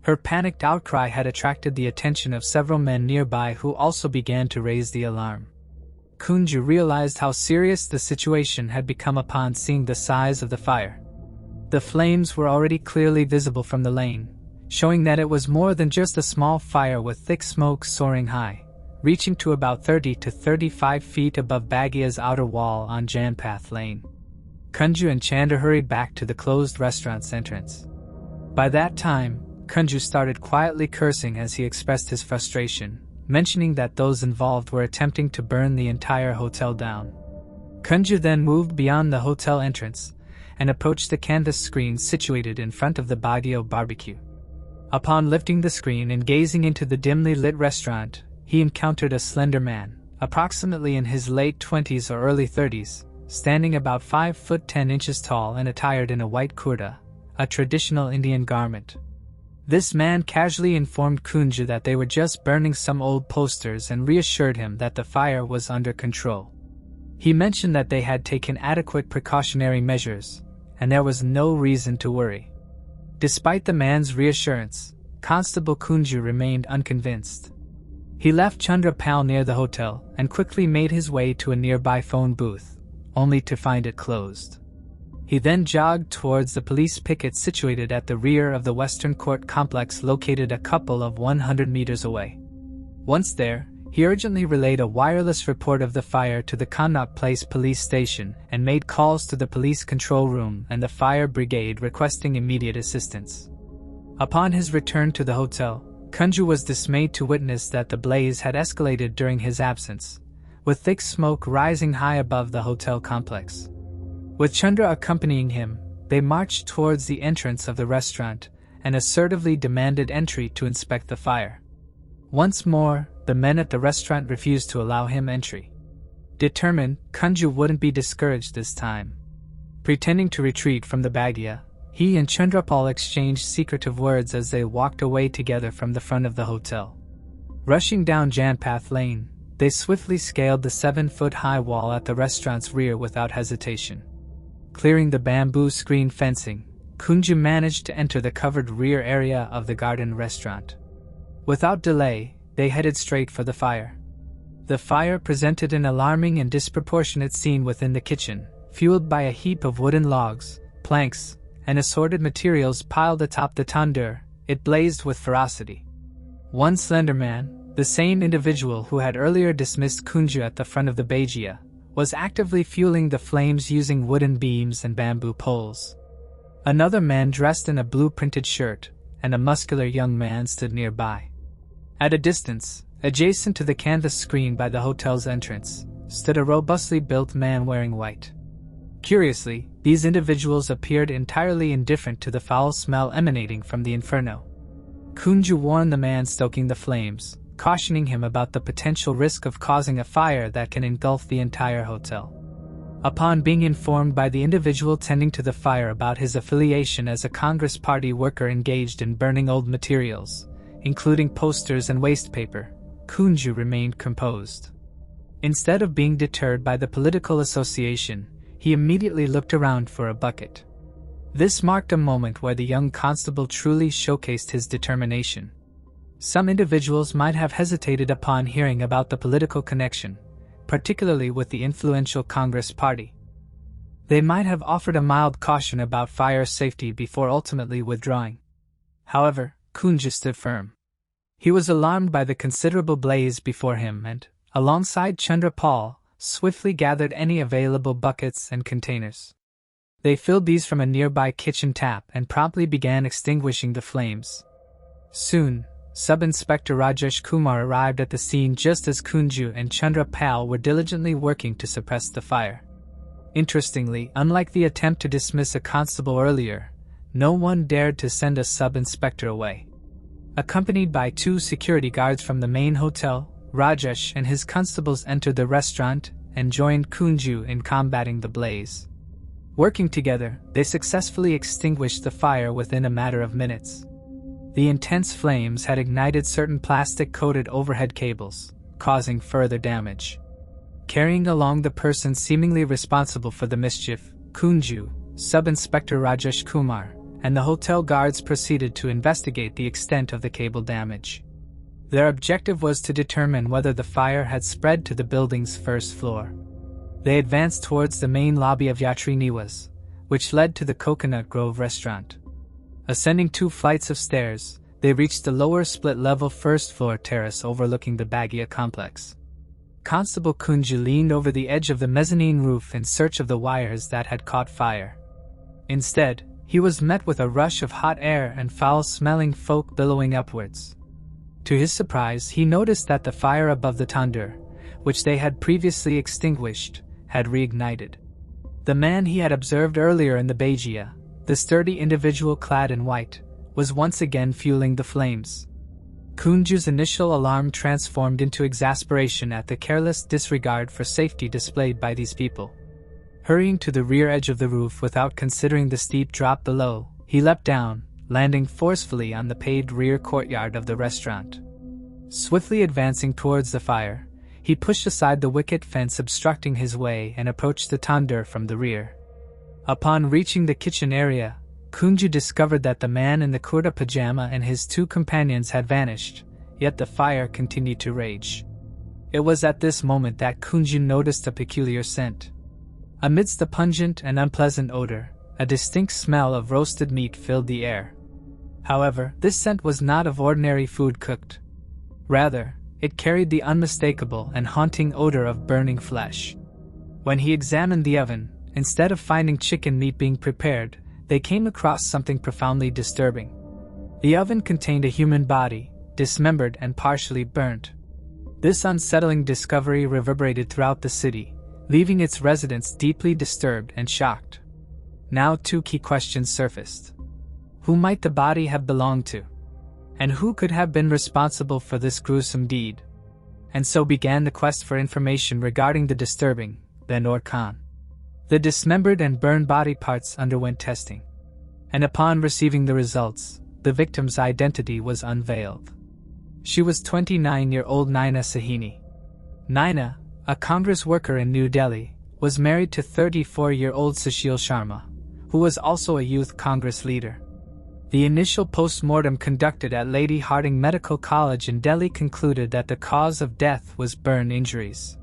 Her panicked outcry had attracted the attention of several men nearby who also began to raise the alarm. Kunju realized how serious the situation had become upon seeing the size of the fire. The flames were already clearly visible from the lane, showing that it was more than just a small fire with thick smoke soaring high, reaching to about 30 to 35 feet above Baghia's outer wall on Janpath Lane. Kunju and Chanda hurried back to the closed restaurant's entrance. By that time, Kunju started quietly cursing as he expressed his frustration, mentioning that those involved were attempting to burn the entire hotel down. Kunju then moved beyond the hotel entrance and approached the canvas screen situated in front of the Baghia barbecue. Upon lifting the screen and gazing into the dimly lit restaurant, he encountered a slender man, approximately in his late 20s or early 30s, standing about 5 foot 10 inches tall and attired in a white kurta, a traditional Indian garment. This man casually informed Kunju that they were just burning some old posters and reassured him that the fire was under control. He mentioned that they had taken adequate precautionary measures, and there was no reason to worry. Despite the man's reassurance, Constable Kunju remained unconvinced. He left Chandra Pal near the hotel and quickly made his way to a nearby phone booth, only to find it closed. He then jogged towards the police picket situated at the rear of the Western Court complex located a couple of 100 meters away. Once there, he urgently relayed a wireless report of the fire to the Connaught Place police station and made calls to the police control room and the fire brigade requesting immediate assistance. Upon his return to the hotel, Kunju was dismayed to witness that the blaze had escalated during his absence, with thick smoke rising high above the hotel complex. With Chandra accompanying him, they marched towards the entrance of the restaurant and assertively demanded entry to inspect the fire. Once more, the men at the restaurant refused to allow him entry. Determined, Kunju wouldn't be discouraged this time. Pretending to retreat from the Bagdia, he and Chandrapal exchanged secretive words as they walked away together from the front of the hotel. Rushing down Janpath Lane, they swiftly scaled the 7-foot-high wall at the restaurant's rear without hesitation. Clearing the bamboo screen fencing, Kunju managed to enter the covered rear area of the garden restaurant. Without delay, they headed straight for the fire. The fire presented an alarming and disproportionate scene within the kitchen, fueled by a heap of wooden logs, planks, and assorted materials piled atop the tandoor. It blazed with ferocity. One slender man, the same individual who had earlier dismissed Kunju at the front of the Bajia, was actively fueling the flames using wooden beams and bamboo poles. Another man dressed in a blue-printed shirt and a muscular young man stood nearby. At a distance, adjacent to the canvas screen by the hotel's entrance, stood a robustly built man wearing white. Curiously, these individuals appeared entirely indifferent to the foul smell emanating from the inferno. Kunju warned the man stoking the flames, cautioning him about the potential risk of causing a fire that can engulf the entire hotel. Upon being informed by the individual tending to the fire about his affiliation as a Congress Party worker engaged in burning old materials, including posters and waste paper, Kunju remained composed. Instead of being deterred by the political association, he immediately looked around for a bucket. This marked a moment where the young constable truly showcased his determination. Some individuals might have hesitated upon hearing about the political connection, particularly with the influential Congress Party. They might have offered a mild caution about fire safety before ultimately withdrawing. However, Kunju stood firm. He was alarmed by the considerable blaze before him and, alongside Chandrapal, swiftly gathered any available buckets and containers. They filled these from a nearby kitchen tap and promptly began extinguishing the flames. Soon, Sub-Inspector Rajesh Kumar arrived at the scene just as Kunju and Chandra Pal were diligently working to suppress the fire. Interestingly, unlike the attempt to dismiss a constable earlier, no one dared to send a sub-inspector away. Accompanied by 2 security guards from the main hotel, Rajesh and his constables entered the restaurant and joined Kunju in combating the blaze. Working together, they successfully extinguished the fire within a matter of minutes. The intense flames had ignited certain plastic-coated overhead cables, causing further damage. Carrying along the person seemingly responsible for the mischief, Kunju, Sub-Inspector Rajesh Kumar, and the hotel guards proceeded to investigate the extent of the cable damage. Their objective was to determine whether the fire had spread to the building's first floor. They advanced towards the main lobby of Yatri Niwas, which led to the Coconut Grove restaurant. Ascending 2 flights of stairs, they reached the lower split-level first-floor terrace overlooking the Baggia complex. Constable Kunju leaned over the edge of the mezzanine roof in search of the wires that had caught fire. Instead, he was met with a rush of hot air and foul-smelling smoke billowing upwards. To his surprise, he noticed that the fire above the tandoor, which they had previously extinguished, had reignited. The man he had observed earlier in the Bajia, the sturdy individual clad in white, was once again fueling the flames. Kunju's initial alarm transformed into exasperation at the careless disregard for safety displayed by these people. Hurrying to the rear edge of the roof without considering the steep drop below, he leapt down, landing forcefully on the paved rear courtyard of the restaurant. Swiftly advancing towards the fire, he pushed aside the wicket fence obstructing his way and approached the tandoor from the rear. Upon reaching the kitchen area, Kunju discovered that the man in the kurta pajama and his 2 companions had vanished, yet the fire continued to rage. It was at this moment that Kunju noticed a peculiar scent. Amidst the pungent and unpleasant odor, a distinct smell of roasted meat filled the air. However, this scent was not of ordinary food cooked. Rather, it carried the unmistakable and haunting odor of burning flesh. When he examined the oven, instead of finding chicken meat being prepared, they came across something profoundly disturbing. The oven contained a human body, dismembered and partially burnt. This unsettling discovery reverberated throughout the city, leaving its residents deeply disturbed and shocked. Now 2 key questions surfaced. Who might the body have belonged to? And who could have been responsible for this gruesome deed? And so began the quest for information regarding the disturbing Tandoor Khan. The dismembered and burned body parts underwent testing. And upon receiving the results, the victim's identity was unveiled. She was 29-year-old Naina Sahini. Naina, a Congress worker in New Delhi, was married to 34-year-old Sushil Sharma, who was also a youth Congress leader. The initial post-mortem conducted at Lady Hardinge Medical College in Delhi concluded that the cause of death was burn injuries.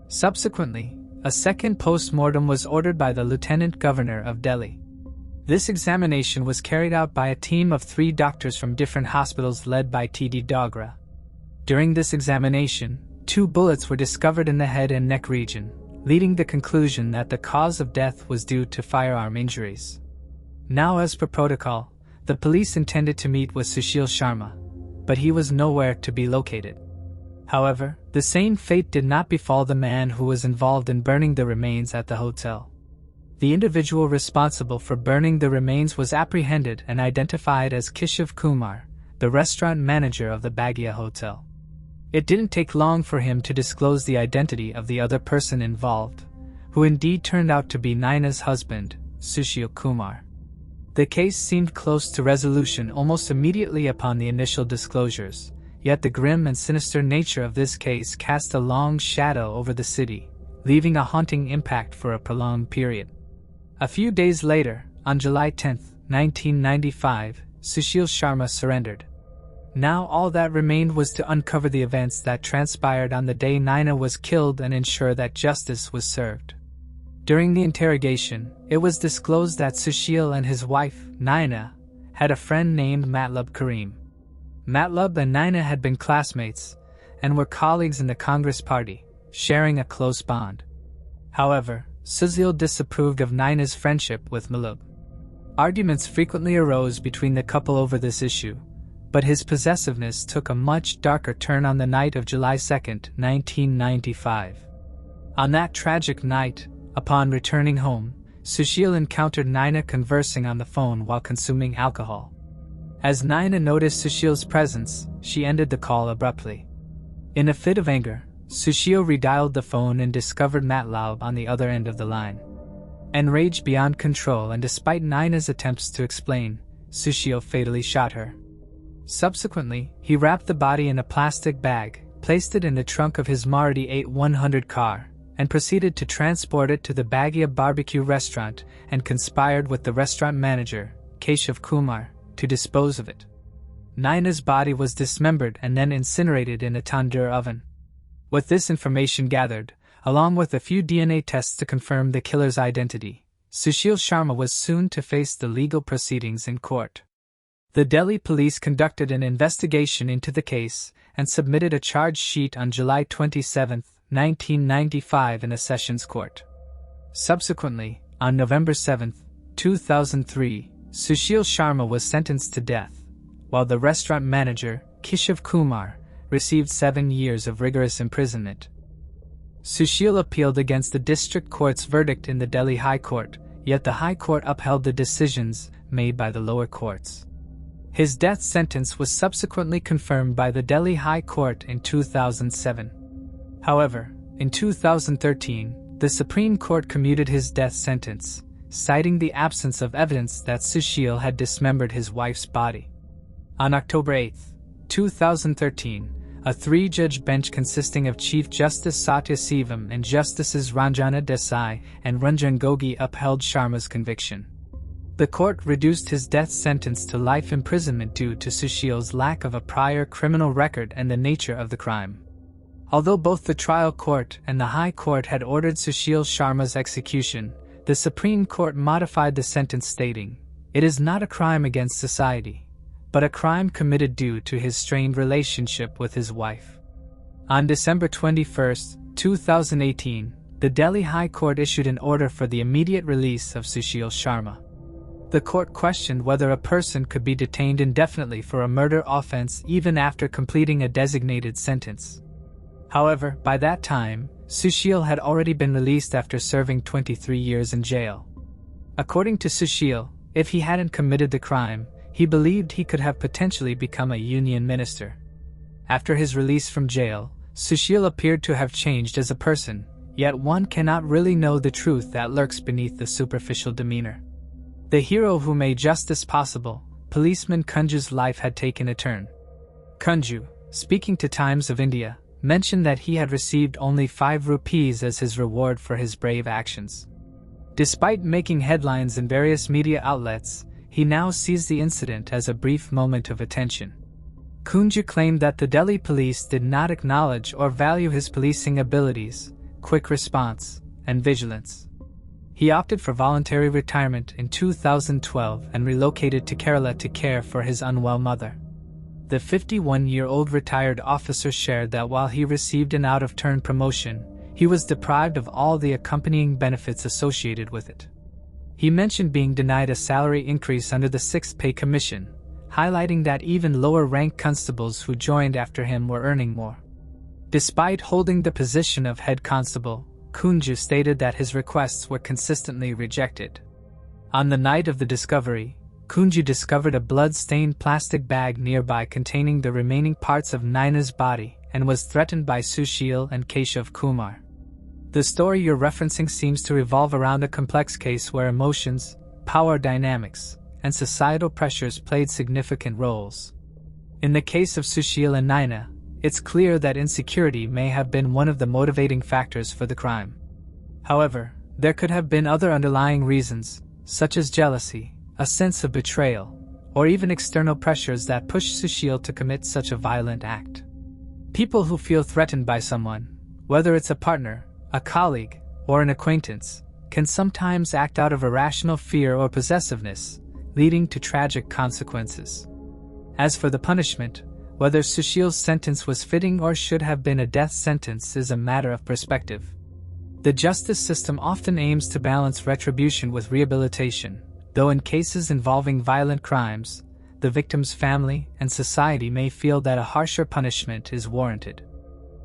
Subsequently, a second post-mortem was ordered by the Lieutenant Governor of Delhi. This examination was carried out by a team of 3 doctors from different hospitals led by T.D. Dogra. During this examination, 2 bullets were discovered in the head and neck region, leading the conclusion that the cause of death was due to firearm injuries. Now, as per protocol, the police intended to meet with Sushil Sharma, but he was nowhere to be located. However, the same fate did not befall the man who was involved in burning the remains at the hotel. The individual responsible for burning the remains was apprehended and identified as Keshav Kumar, the restaurant manager of the Bagia Hotel. It didn't take long for him to disclose the identity of the other person involved, who indeed turned out to be Naina's husband, Sushil Kumar. The case seemed close to resolution almost immediately upon the initial disclosures, yet the grim and sinister nature of this case cast a long shadow over the city, leaving a haunting impact for a prolonged period. A few days later, on July 10, 1995, Sushil Sharma surrendered. Now all that remained was to uncover the events that transpired on the day Naina was killed and ensure that justice was served. During the interrogation, it was disclosed that Sushil and his wife, Naina, had a friend named Matlab Karim. Matlab and Naina had been classmates and were colleagues in the Congress Party, sharing a close bond. However, Sushil disapproved of Naina's friendship with Matlab. Arguments frequently arose between the couple over this issue, but his possessiveness took a much darker turn on the night of July 2, 1995. On that tragic night, upon returning home, Sushil encountered Naina conversing on the phone while consuming alcohol. As Naina noticed Sushil's presence, she ended the call abruptly. In a fit of anger, Sushil redialed the phone and discovered Matlab on the other end of the line. Enraged beyond control and despite Naina's attempts to explain, Sushil fatally shot her. Subsequently, he wrapped the body in a plastic bag, placed it in the trunk of his Maruti 8100 car, and proceeded to transport it to the Bagia barbecue restaurant and conspired with the restaurant manager, Keshav Kumar, to dispose of it. Naina's body was dismembered and then incinerated in a tandoor oven. With this information gathered, along with a few DNA tests to confirm the killer's identity, Sushil Sharma was soon to face the legal proceedings in court. The Delhi police conducted an investigation into the case and submitted a charge sheet on July 27, 1995 in a sessions court. Subsequently, on November 7, 2003, Sushil Sharma was sentenced to death, while the restaurant manager, Keshav Kumar, received 7 years of rigorous imprisonment. Sushil appealed against the district court's verdict in the Delhi High Court, yet the High Court upheld the decisions made by the lower courts. His death sentence was subsequently confirmed by the Delhi High Court in 2007. However, in 2013, the Supreme Court commuted his death sentence, citing the absence of evidence that Sushil had dismembered his wife's body. On October 8, 2013, a 3-judge bench consisting of Chief Justice Satya Sivam and Justices Ranjana Desai and Ranjan Gogoi upheld Sharma's conviction. The court reduced his death sentence to life imprisonment due to Sushil's lack of a prior criminal record and the nature of the crime. Although both the trial court and the High Court had ordered Sushil Sharma's execution, the Supreme Court modified the sentence stating, "It is not a crime against society, but a crime committed due to his strained relationship with his wife." On December 21, 2018, the Delhi High Court issued an order for the immediate release of Sushil Sharma. The court questioned whether a person could be detained indefinitely for a murder offense even after completing a designated sentence. However, by that time, Sushil had already been released after serving 23 years in jail. According to Sushil, if he hadn't committed the crime, he believed he could have potentially become a union minister. After his release from jail, Sushil appeared to have changed as a person, yet one cannot really know the truth that lurks beneath the superficial demeanor. The hero who made justice possible, policeman Kunju's life had taken a turn. Kunju, speaking to Times of India, mentioned that he had received only 5 rupees as his reward for his brave actions. Despite making headlines in various media outlets, he now sees the incident as a brief moment of attention. Kunju claimed that the Delhi police did not acknowledge or value his policing abilities, quick response, and vigilance. He opted for voluntary retirement in 2012 and relocated to Kerala to care for his unwell mother. The 51-year-old retired officer shared that while he received an out-of-turn promotion, he was deprived of all the accompanying benefits associated with it. He mentioned being denied a salary increase under the 6th Pay Commission, highlighting that even lower-ranked constables who joined after him were earning more. Despite holding the position of head constable, Kunju stated that his requests were consistently rejected. On the night of the discovery, Kunju discovered a blood-stained plastic bag nearby containing the remaining parts of Naina's body and was threatened by Sushil and Keshav Kumar. The story you're referencing seems to revolve around a complex case where emotions, power dynamics, and societal pressures played significant roles. In the case of Sushil and Naina, it's clear that insecurity may have been one of the motivating factors for the crime. However, there could have been other underlying reasons, such as jealousy, a sense of betrayal, or even external pressures that pushed Sushil to commit such a violent act. People who feel threatened by someone, whether it's a partner, a colleague, or an acquaintance, can sometimes act out of irrational fear or possessiveness, leading to tragic consequences. As for the punishment, whether Sushil's sentence was fitting or should have been a death sentence is a matter of perspective. The justice system often aims to balance retribution with rehabilitation, though in cases involving violent crimes, the victim's family and society may feel that a harsher punishment is warranted.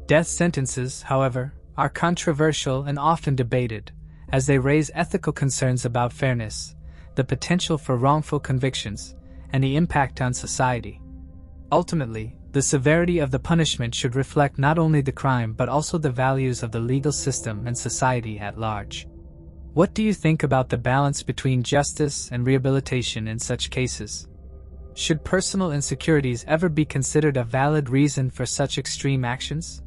Death sentences, however, are controversial and often debated, as they raise ethical concerns about fairness, the potential for wrongful convictions, and the impact on society. Ultimately, the severity of the punishment should reflect not only the crime but also the values of the legal system and society at large. What do you think about the balance between justice and rehabilitation in such cases? Should personal insecurities ever be considered a valid reason for such extreme actions?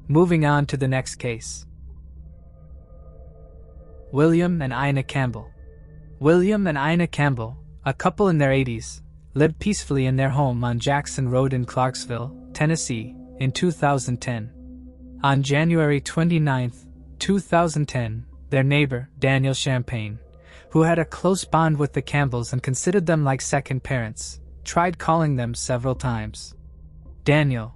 Moving on to the next case. William and Ina Campbell. William and Ina Campbell, a couple in their 80s, lived peacefully in their home on Jackson Road in Clarksville, Tennessee, in 2010. On January 29, 2010, their neighbor, Daniel Champagne, who had a close bond with the Campbells and considered them like second parents, tried calling them several times. Daniel,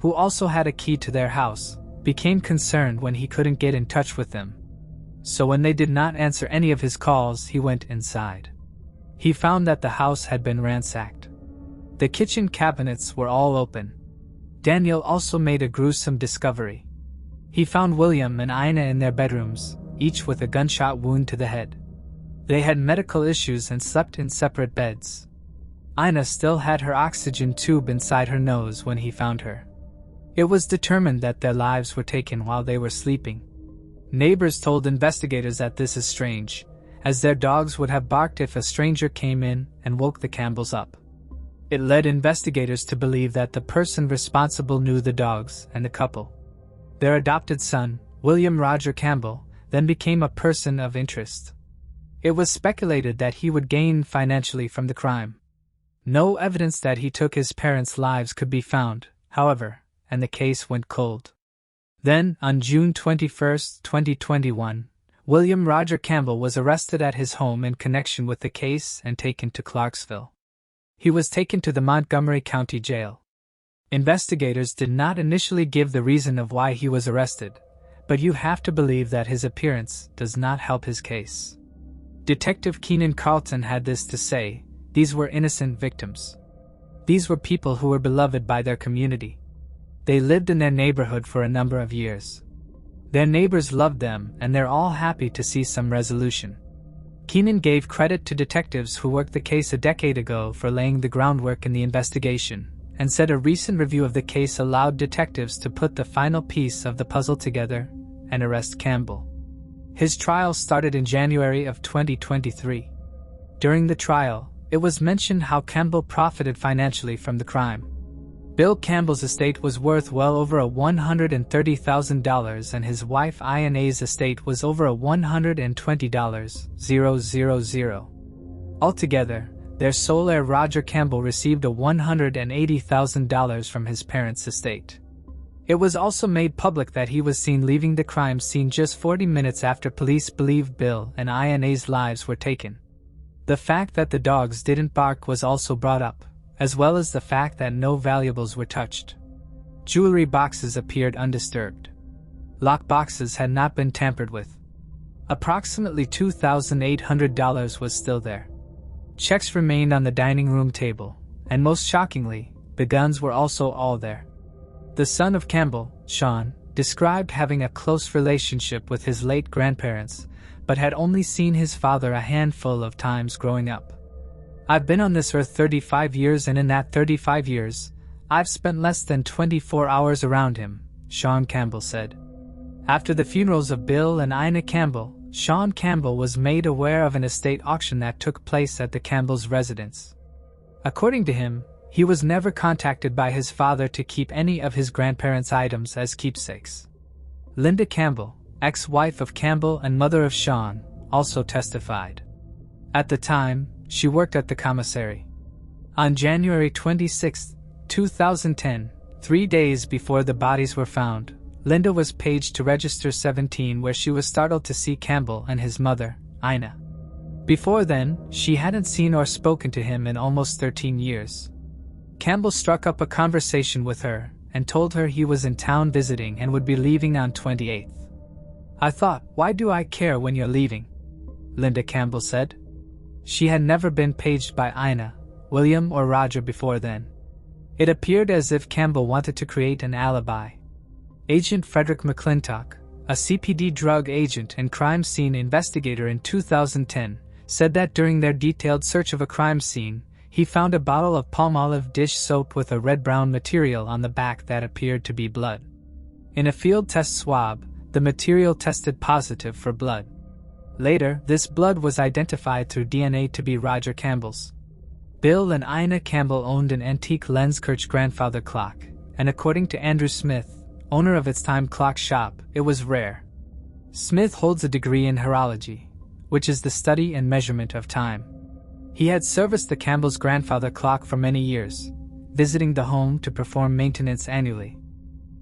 who also had a key to their house, became concerned when he couldn't get in touch with them. So when they did not answer any of his calls, he went inside. He found that the house had been ransacked. The kitchen cabinets were all open. Daniel also made a gruesome discovery. He found William and Ina in their bedrooms, each with a gunshot wound to the head. They had medical issues and slept in separate beds. Ina still had her oxygen tube inside her nose when he found her. It was determined that their lives were taken while they were sleeping. Neighbors told investigators that this is strange, as their dogs would have barked if a stranger came in and woke the Campbells up. It led investigators to believe that the person responsible knew the dogs and the couple. Their adopted son, William Roger Campbell, then became a person of interest. It was speculated that he would gain financially from the crime. No evidence that he took his parents' lives could be found, however, and the case went cold. Then, on June 21, 2021, William Roger Campbell was arrested at his home in connection with the case and taken to Clarksville. He was taken to the Montgomery County Jail. Investigators did not initially give the reason of why he was arrested, but you have to believe that his appearance does not help his case. Detective Keenan Carlton had this to say: "These were innocent victims. These were people who were beloved by their community. They lived in their neighborhood for a number of years. Their neighbors loved them, and they're all happy to see some resolution." Keenan gave credit to detectives who worked the case a decade ago for laying the groundwork in the investigation, and said a recent review of the case allowed detectives to put the final piece of the puzzle together and arrest Campbell. His trial started in January of 2023. During the trial, it was mentioned how Campbell profited financially from the crime. Bill Campbell's estate was worth well over $130,000 and his wife Ina's estate was over $120,000. Altogether, their sole heir Roger Campbell received $180,000 from his parents' estate. It was also made public that he was seen leaving the crime scene just 40 minutes after police believed Bill and Ina's lives were taken. The fact that the dogs didn't bark was also brought up, as well as the fact that no valuables were touched. Jewelry boxes appeared undisturbed. Lock boxes had not been tampered with. Approximately $2,800 was still there. Checks remained on the dining room table, and most shockingly, the guns were also all there. The son of Campbell, Sean, described having a close relationship with his late grandparents, but had only seen his father a handful of times growing up. "I've been on this earth 35 years, and in that 35 years, I've spent less than 24 hours around him," Sean Campbell said. After the funerals of Bill and Ina Campbell, Sean Campbell was made aware of an estate auction that took place at the Campbell's residence. According to him, he was never contacted by his father to keep any of his grandparents' items as keepsakes. Linda Campbell, ex-wife of Campbell and mother of Sean, also testified. At the time, she worked at the commissary. On January 26, 2010, 3 days before the bodies were found, Linda was paged to Register 17 where she was startled to see Campbell and his mother, Ina. Before then, she hadn't seen or spoken to him in almost 13 years. Campbell struck up a conversation with her and told her he was in town visiting and would be leaving on 28th. "I thought, why do I care when you're leaving?" Linda Campbell said. She had never been paged by Ina, William, or Roger before then. It appeared as if Campbell wanted to create an alibi. Agent Frederick McClintock, a CPD drug agent and crime scene investigator in 2010, said that during their detailed search of a crime scene, he found a bottle of Palmolive dish soap with a red-brown material on the back that appeared to be blood. In a field test swab, the material tested positive for blood. Later, this blood was identified through DNA to be Roger Campbell's. Bill and Ina Campbell owned an antique Lenskirch grandfather clock, and according to Andrew Smith, owner of its time clock shop, it was rare. Smith holds a degree in horology, which is the study and measurement of time. He had serviced the Campbell's grandfather clock for many years, visiting the home to perform maintenance annually.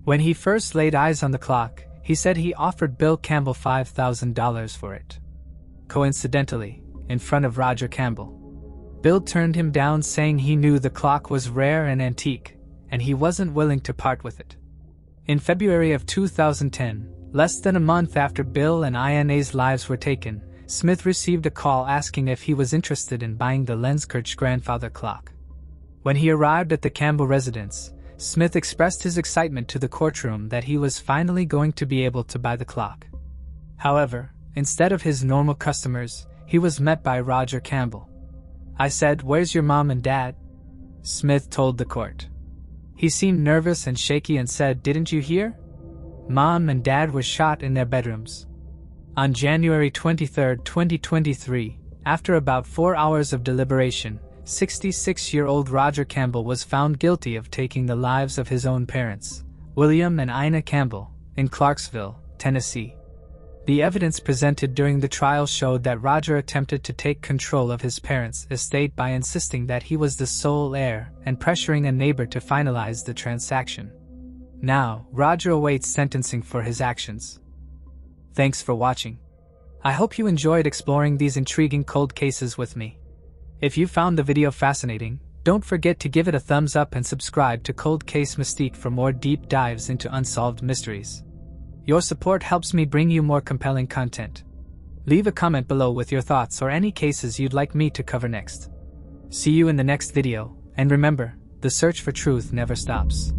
When he first laid eyes on the clock, he said he offered Bill Campbell $5,000 for it. Coincidentally, in front of Roger Campbell. Bill turned him down, saying he knew the clock was rare and antique, and he wasn't willing to part with it. In February of 2010, less than a month after Bill and Ina's lives were taken, Smith received a call asking if he was interested in buying the Lenskirch grandfather clock. When he arrived at the Campbell residence, Smith expressed his excitement to the courtroom that he was finally going to be able to buy the clock. However, instead of his normal customers, he was met by Roger Campbell. "I said, 'Where's your mom and dad?' Smith told the court. He seemed nervous and shaky and said, 'Didn't you hear? Mom and Dad were shot in their bedrooms.'" On January 23, 2023, after about 4 hours of deliberation, 66-year-old Roger Campbell was found guilty of taking the lives of his own parents, William and Ina Campbell, in Clarksville, Tennessee. The evidence presented during the trial showed that Roger attempted to take control of his parents' estate by insisting that he was the sole heir and pressuring a neighbor to finalize the transaction. Now, Roger awaits sentencing for his actions. Thanks for watching. I hope you enjoyed exploring these intriguing cold cases with me. If you found the video fascinating, don't forget to give it a thumbs up and subscribe to Cold Case Mystique for more deep dives into unsolved mysteries. Your support helps me bring you more compelling content. Leave a comment below with your thoughts or any cases you'd like me to cover next. See you in the next video, and remember, the search for truth never stops.